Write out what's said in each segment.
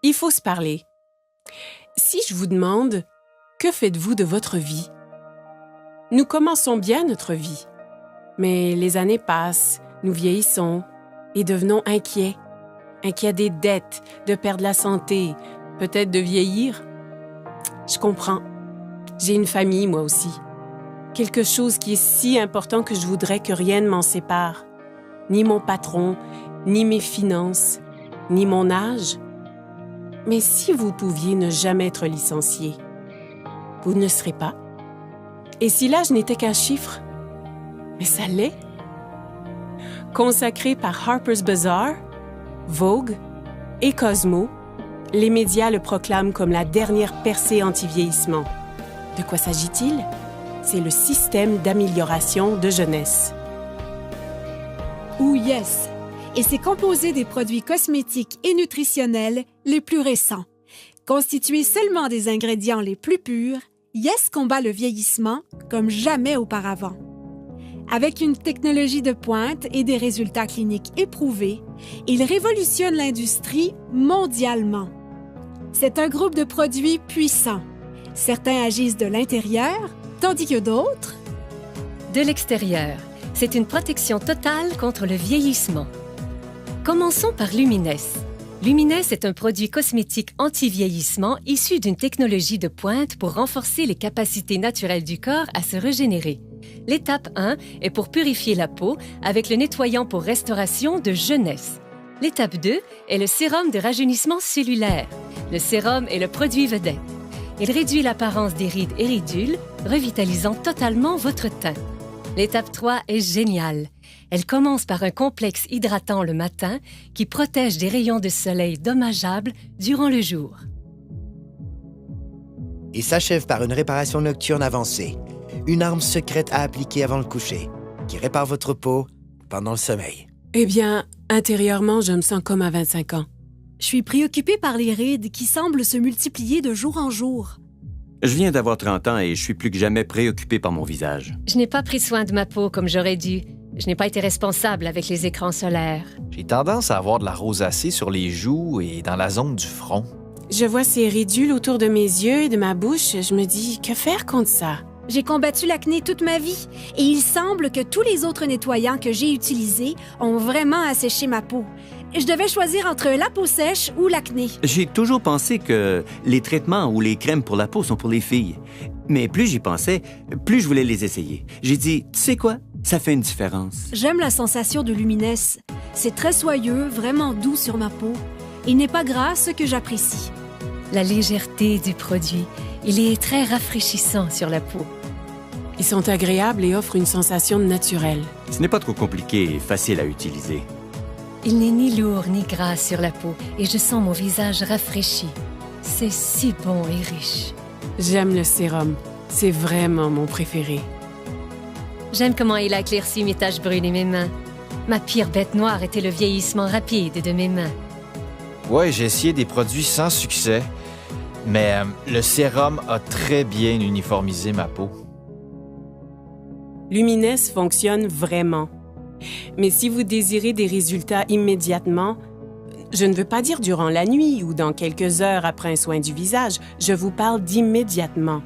Il faut se parler. Si je vous demande, que faites-vous de votre vie? Nous commençons bien notre vie, mais les années passent, nous vieillissons et devenons inquiets. Inquiets des dettes, de perdre la santé, peut-être de vieillir. Je comprends. J'ai une famille, moi aussi. Quelque chose qui est si important que je voudrais que rien ne m'en sépare. Ni mon patron, ni mes finances, ni mon âge. Mais si vous pouviez ne jamais être licencié, vous ne serez pas. Et si l'âge n'était qu'un chiffre? Mais ça l'est. Consacré par Harper's Bazaar, Vogue et Cosmo, les médias le proclament comme la dernière percée anti-vieillissement. De quoi s'agit-il? C'est le système d'amélioration de jeunesse. Ou Yes, et c'est composé des produits cosmétiques et nutritionnels les plus récents. Constitué seulement des ingrédients les plus purs, Yes combat le vieillissement comme jamais auparavant. Avec une technologie de pointe et des résultats cliniques éprouvés, il révolutionne l'industrie mondialement. C'est un groupe de produits puissants. Certains agissent de l'intérieur, tandis que d'autres... De l'extérieur. C'est une protection totale contre le vieillissement. Commençons par Lumines. Lumines est un produit cosmétique anti-vieillissement issu d'une technologie de pointe pour renforcer les capacités naturelles du corps à se régénérer. L'étape 1 est pour purifier la peau avec le nettoyant pour restauration de jeunesse. L'étape 2 est le sérum de rajeunissement cellulaire. Le sérum est le produit vedette. Il réduit l'apparence des rides et ridules, revitalisant totalement votre teint. L'étape 3 est géniale. Elle commence par un complexe hydratant le matin qui protège des rayons de soleil dommageables durant le jour. Et s'achève par une réparation nocturne avancée, une arme secrète à appliquer avant le coucher, qui répare votre peau pendant le sommeil. Eh bien, intérieurement, je me sens comme à 25 ans. Je suis préoccupée par les rides qui semblent se multiplier de jour en jour. Je viens d'avoir 30 ans et je suis plus que jamais préoccupé par mon visage. Je n'ai pas pris soin de ma peau comme j'aurais dû. Je n'ai pas été responsable avec les écrans solaires. J'ai tendance à avoir de la rosacée sur les joues et dans la zone du front. Je vois ces ridules autour de mes yeux et de ma bouche. Je me dis, que faire contre ça? J'ai combattu l'acné toute ma vie et il semble que tous les autres nettoyants que j'ai utilisés ont vraiment asséché ma peau. Je devais choisir entre la peau sèche ou l'acné. J'ai toujours pensé que les traitements ou les crèmes pour la peau sont pour les filles. Mais plus j'y pensais, plus je voulais les essayer. J'ai dit, tu sais quoi? Ça fait une différence. J'aime la sensation de Lumines. C'est très soyeux, vraiment doux sur ma peau. Il n'est pas gras, ce que j'apprécie. La légèreté du produit. Il est très rafraîchissant sur la peau. Ils sont agréables et offrent une sensation naturelle. Ce n'est pas trop compliqué et facile à utiliser. Il n'est ni lourd ni gras sur la peau et je sens mon visage rafraîchi. C'est si bon et riche. J'aime le sérum. C'est vraiment mon préféré. J'aime comment il a éclairci mes taches brunes et mes mains. Ma pire bête noire était le vieillissement rapide de mes mains. Ouais, j'ai essayé des produits sans succès, mais le sérum a très bien uniformisé ma peau. Lumines fonctionne vraiment. Mais si vous désirez des résultats immédiatement, je ne veux pas dire durant la nuit ou dans quelques heures après un soin du visage, je vous parle d'immédiatement.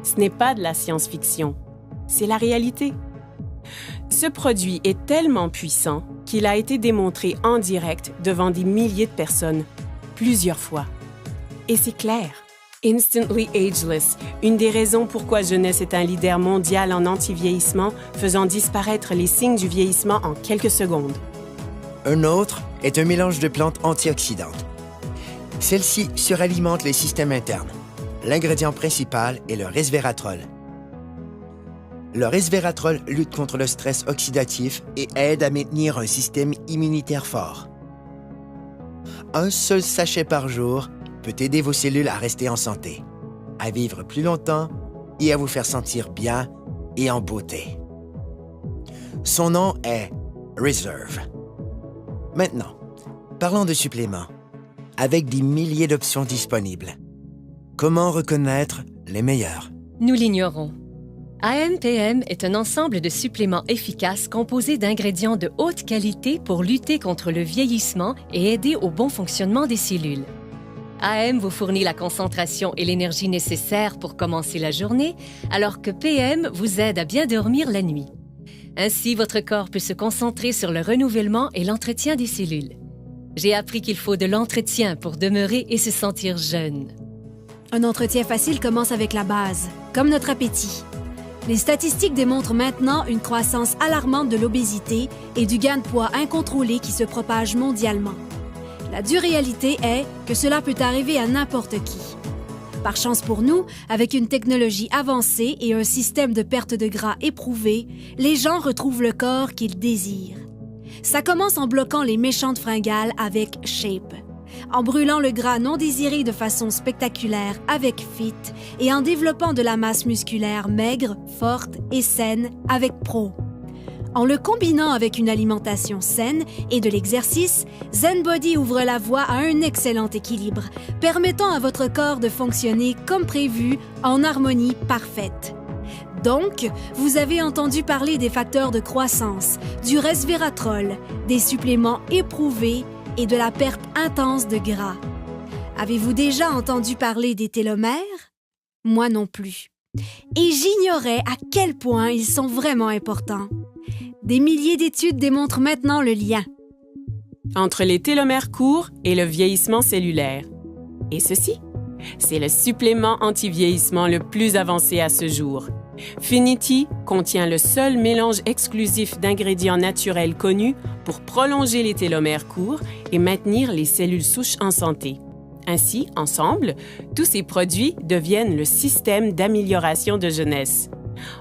Ce n'est pas de la science-fiction, c'est la réalité. Ce produit est tellement puissant qu'il a été démontré en direct devant des milliers de personnes, plusieurs fois. Et c'est clair. Instantly Ageless, une des raisons pourquoi Jeunesse est un leader mondial en anti-vieillissement, faisant disparaître les signes du vieillissement en quelques secondes. Un autre est un mélange de plantes antioxydantes. Celles-ci suralimentent les systèmes internes. L'ingrédient principal est le resveratrol. Le resveratrol lutte contre le stress oxydatif et aide à maintenir un système immunitaire fort. Un seul sachet par jour peut aider vos cellules à rester en santé, à vivre plus longtemps et à vous faire sentir bien et en beauté. Son nom est Reserve. Maintenant, parlons de suppléments. Avec des milliers d'options disponibles, comment reconnaître les meilleurs? Nous l'ignorons. AMPM est un ensemble de suppléments efficaces composés d'ingrédients de haute qualité pour lutter contre le vieillissement et aider au bon fonctionnement des cellules. AM vous fournit la concentration et l'énergie nécessaires pour commencer la journée, alors que PM vous aide à bien dormir la nuit. Ainsi, votre corps peut se concentrer sur le renouvellement et l'entretien des cellules. J'ai appris qu'il faut de l'entretien pour demeurer et se sentir jeune. Un entretien facile commence avec la base, comme notre appétit. Les statistiques démontrent maintenant une croissance alarmante de l'obésité et du gain de poids incontrôlé qui se propage mondialement. La dure réalité est que cela peut arriver à n'importe qui. Par chance pour nous, avec une technologie avancée et un système de perte de gras éprouvé, les gens retrouvent le corps qu'ils désirent. Ça commence en bloquant les méchantes fringales avec Shape, en brûlant le gras non désiré de façon spectaculaire avec Fit et en développant de la masse musculaire maigre, forte et saine avec Pro. En le combinant avec une alimentation saine et de l'exercice, ZenBody ouvre la voie à un excellent équilibre, permettant à votre corps de fonctionner comme prévu en harmonie parfaite. Donc, vous avez entendu parler des facteurs de croissance, du resveratrol, des suppléments éprouvés et de la perte intense de gras. Avez-vous déjà entendu parler des télomères? Moi non plus. Et j'ignorais à quel point ils sont vraiment importants. Des milliers d'études démontrent maintenant le lien entre les télomères courts et le vieillissement cellulaire. Et ceci, c'est le supplément anti-vieillissement le plus avancé à ce jour. Finity contient le seul mélange exclusif d'ingrédients naturels connus pour prolonger les télomères courts et maintenir les cellules souches en santé. Ainsi, ensemble, tous ces produits deviennent le système d'amélioration de jeunesse.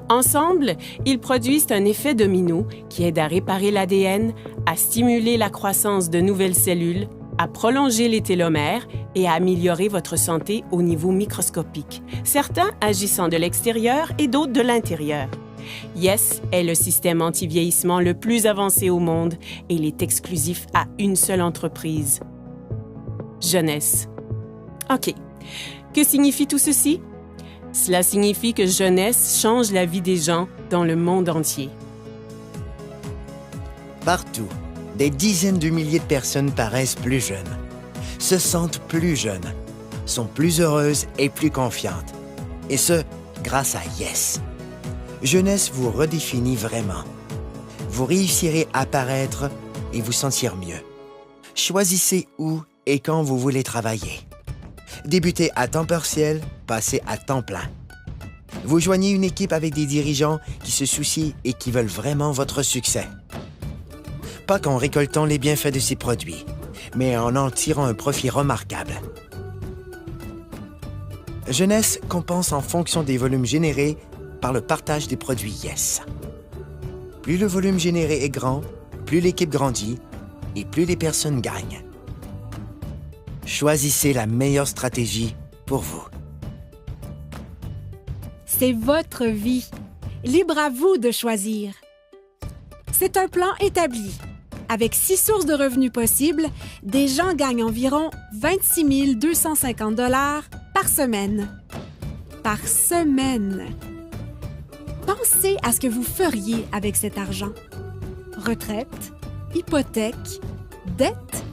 Ensemble, ils produisent un effet domino qui aide à réparer l'ADN, à stimuler la croissance de nouvelles cellules, à prolonger les télomères et à améliorer votre santé au niveau microscopique, certains agissant de l'extérieur et d'autres de l'intérieur. Yes est le système anti-vieillissement le plus avancé au monde et il est exclusif à une seule entreprise. Jeunesse. OK. Que signifie tout ceci? Cela signifie que Jeunesse change la vie des gens dans le monde entier. Partout, des dizaines de milliers de personnes paraissent plus jeunes, se sentent plus jeunes, sont plus heureuses et plus confiantes. Et ce, grâce à Yes. Jeunesse vous redéfinit vraiment. Vous réussirez à paraître et vous sentir mieux. Choisissez où et quand vous voulez travailler. Débutez à temps partiel, passez à temps plein. Vous joignez une équipe avec des dirigeants qui se soucient et qui veulent vraiment votre succès. Pas qu'en récoltant les bienfaits de ces produits, mais en tirant un profit remarquable. Jeunesse compense en fonction des volumes générés par le partage des produits Yes. Plus le volume généré est grand, plus l'équipe grandit et plus les personnes gagnent. Choisissez la meilleure stratégie pour vous. C'est votre vie. Libre à vous de choisir. C'est un plan établi. Avec 6 sources de revenus possibles, des gens gagnent environ 26 250 $ par semaine. Par semaine. Pensez à ce que vous feriez avec cet argent. Retraite, hypothèque, dette.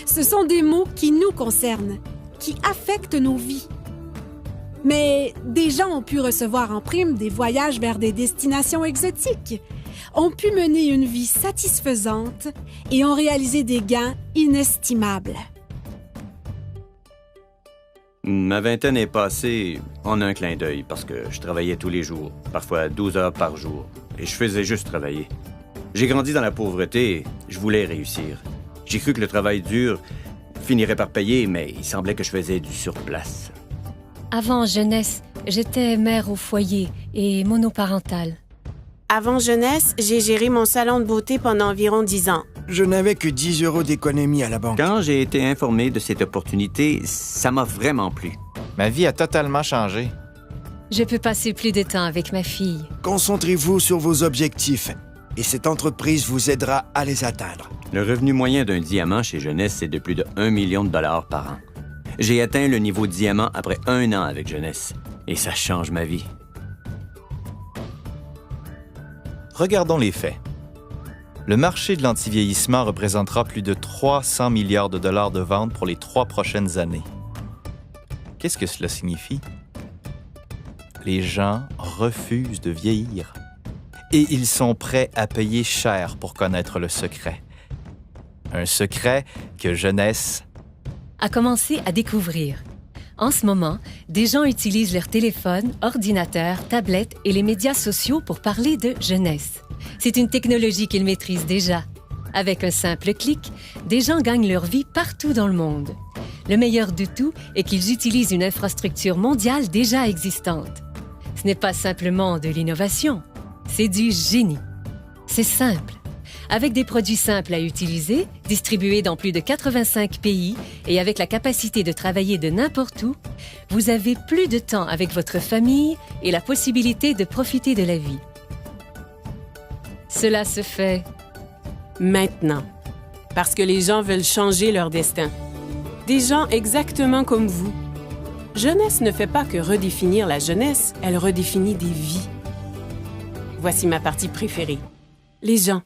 Ce sont des mots qui nous concernent, qui affectent nos vies. Mais des gens ont pu recevoir en prime des voyages vers des destinations exotiques, ont pu mener une vie satisfaisante et ont réalisé des gains inestimables. Ma vingtaine est passée en un clin d'œil parce que je travaillais tous les jours, parfois 12 heures par jour, et je faisais juste travailler. J'ai grandi dans la pauvreté et je voulais réussir. J'ai cru que le travail dur finirait par payer, mais il semblait que je faisais du surplace. Avant Jeunesse, j'étais mère au foyer et monoparentale. Avant Jeunesse, j'ai géré mon salon de beauté pendant environ 10 ans. Je n'avais que 10 € d'économie à la banque. Quand j'ai été informé de cette opportunité, ça m'a vraiment plu. Ma vie a totalement changé. Je peux passer plus de temps avec ma fille. Concentrez-vous sur vos objectifs et cette entreprise vous aidera à les atteindre. Le revenu moyen d'un diamant chez Jeunesse, c'est de plus de 1 million de dollars par an. J'ai atteint le niveau diamant après 1 an avec Jeunesse, et ça change ma vie. Regardons les faits. Le marché de l'antivieillissement représentera plus de 300 milliards de dollars de ventes pour les 3 prochaines années. Qu'est-ce que cela signifie? Les gens refusent de vieillir. Et ils sont prêts à payer cher pour connaître le secret. Un secret que Jeunesse A commencé à découvrir. En ce moment, des gens utilisent leur téléphone, ordinateur, tablette et les médias sociaux pour parler de jeunesse. C'est une technologie qu'ils maîtrisent déjà. Avec un simple clic, des gens gagnent leur vie partout dans le monde. Le meilleur de tout est qu'ils utilisent une infrastructure mondiale déjà existante. Ce n'est pas simplement de l'innovation, c'est du génie. C'est simple. Avec des produits simples à utiliser, distribués dans plus de 85 pays et avec la capacité de travailler de n'importe où, vous avez plus de temps avec votre famille et la possibilité de profiter de la vie. Cela se fait Maintenant. Parce que les gens veulent changer leur destin. Des gens exactement comme vous. Jeunesse ne fait pas que redéfinir la jeunesse, elle redéfinit des vies. Voici ma partie préférée. Les gens.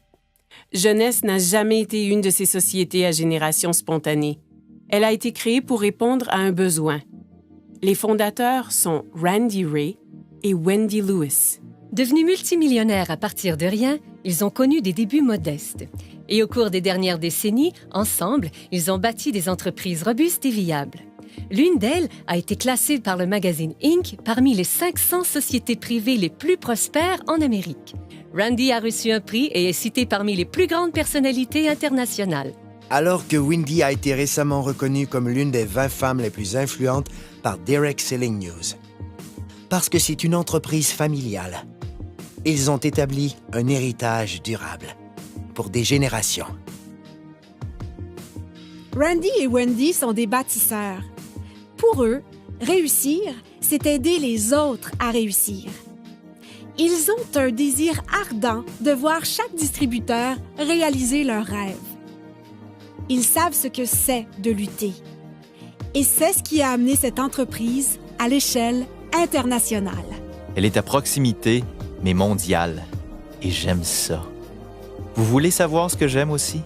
Jeunesse n'a jamais été une de ces sociétés à génération spontanée. Elle a été créée pour répondre à un besoin. Les fondateurs sont Randy Ray et Wendy Lewis. Devenus multimillionnaires à partir de rien, ils ont connu des débuts modestes. Et au cours des dernières décennies, ensemble, ils ont bâti des entreprises robustes et viables. L'une d'elles a été classée par le magazine Inc. parmi les 500 sociétés privées les plus prospères en Amérique. Randy a reçu un prix et est cité parmi les plus grandes personnalités internationales. Alors que Wendy a été récemment reconnue comme l'une des 20 femmes les plus influentes par Direct Selling News. Parce que c'est une entreprise familiale. Ils ont établi un héritage durable pour des générations. Randy et Wendy sont des bâtisseurs. Pour eux, réussir, c'est aider les autres à réussir. Ils ont un désir ardent de voir chaque distributeur réaliser leurs rêves. Ils savent ce que c'est de lutter. Et c'est ce qui a amené cette entreprise à l'échelle internationale. Elle est à proximité, mais mondiale. Et j'aime ça. Vous voulez savoir ce que j'aime aussi?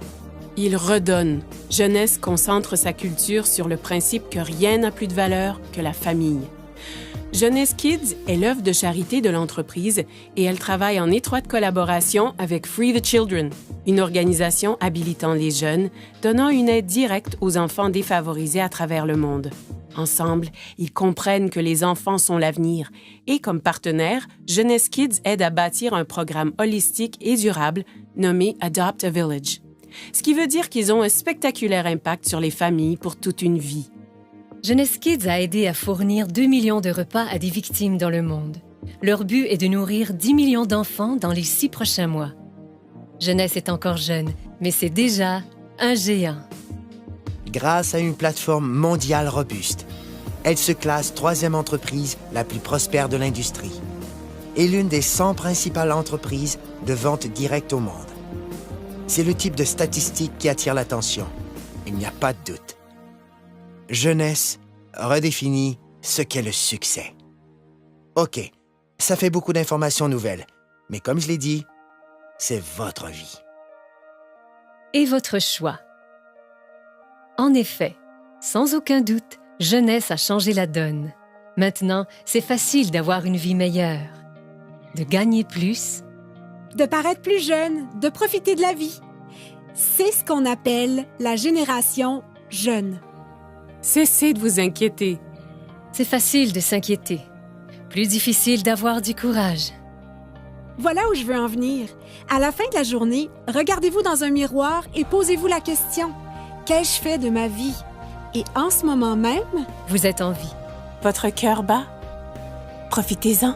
Il redonne. Jeunesse concentre sa culture sur le principe que rien n'a plus de valeur que la famille. Jeunesse Kids est l'œuvre de charité de l'entreprise et elle travaille en étroite collaboration avec Free the Children, une organisation habilitant les jeunes, donnant une aide directe aux enfants défavorisés à travers le monde. Ensemble, ils comprennent que les enfants sont l'avenir et, comme partenaire, Jeunesse Kids aide à bâtir un programme holistique et durable nommé Adopt a Village. Ce qui veut dire qu'ils ont un spectaculaire impact sur les familles pour toute une vie. Jeunesse Kids a aidé à fournir 2 millions de repas à des victimes dans le monde. Leur but est de nourrir 10 millions d'enfants dans les 6 prochains mois. Jeunesse est encore jeune, mais c'est déjà un géant. Grâce à une plateforme mondiale robuste, elle se classe 3e entreprise la plus prospère de l'industrie et l'une des 100 principales entreprises de vente directe au monde. C'est le type de statistique qui attire l'attention. Il n'y a pas de doute. Jeunesse redéfinit ce qu'est le succès. OK, ça fait beaucoup d'informations nouvelles, mais comme je l'ai dit, c'est votre vie. Et votre choix. En effet, sans aucun doute, Jeunesse a changé la donne. Maintenant, c'est facile d'avoir une vie meilleure, de gagner plus, De paraître plus jeune, de profiter de la vie. C'est ce qu'on appelle la génération jeune. Cessez de vous inquiéter. c'est facile de s'inquiéter. Plus difficile d'avoir du courage. Voilà où je veux en venir. À la fin de la journée, regardez-vous dans un miroir et posez-vous la question. Qu'ai-je fait de ma vie? Et en ce moment même, Vous êtes en vie. Votre cœur bat? Profitez-en.